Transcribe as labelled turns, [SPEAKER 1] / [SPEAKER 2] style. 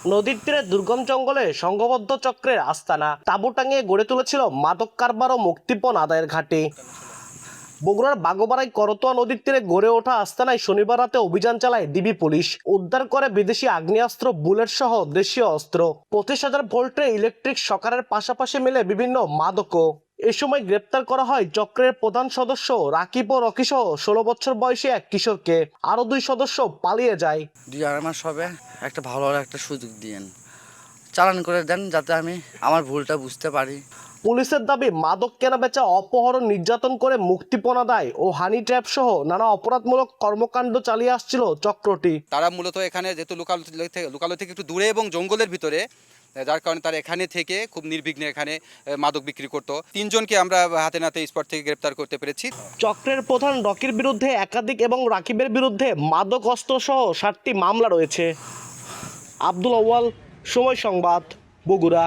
[SPEAKER 1] নদীর তীরে দুর্গম জঙ্গলে সংঘবদ্ধ চক্রের আস্তানা, তাঁবু টাঙিয়ে গড়ে তুলেছিল মাদক কারবার ও মুক্তিপণ আদায়ের ঘাঁটি। বগুড়ার বাগোবাড়াই করতোয়া নদীর তীরে গড়ে ওঠা আস্তানায় শনিবার রাতে অভিযান চালায় ডিবি পুলিশ। উদ্ধার করে বিদেশি আগ্নেয়াস্ত্র, বুলেট সহ দেশীয় অস্ত্র, 25,000 ভোল্টের ইলেকট্রিক শকারের পাশাপাশি মিলে বিভিন্ন মাদকও। এ সময় গ্রেপ্তার করা হয় চক্রের প্রধান সদস্য রাকিব ও রকি সহ 16 বছর বয়সী এক কিশোরকে। আরো 2 সদস্য পালিয়ে যায়।
[SPEAKER 2] 2-2.5 মাস হবে। একটা ভালো একটা সুযোগ দিয়েন, চালান করে দেন যাতে আমি আমার ভুলটা বুঝতে পারি।
[SPEAKER 1] পুলিশের দাবি, মাদক কেনাবেচা, অপহরণ, নির্যাতন করে মুক্তিপণ আদায় ও হানি ট্র্যাপ সহ নানা অপরাধমূলক কর্মকাণ্ড চালিয়ে আসছিল চক্রটি।
[SPEAKER 3] তারা মূলত এখানে যেহেতু লোকালয় থেকে একটু দূরে এবং জঙ্গলের ভিতরে, যার কারণে তারা এখানে থেকে খুব নির্বিঘ্নে এখানে মাদক বিক্রি করত। 3 জনকে আমরা হাতে নাতে স্পট থেকে গ্রেপ্তার করতে পেরেছি।
[SPEAKER 1] চক্রের প্রধান রকির বিরুদ্ধে একাধিক এবং রাকিবের বিরুদ্ধে মাদক অস্ত্র সহ 7টি মামলা রয়েছে। আব্দুল আউয়াল, সময় সংবাদ, বগুড়া।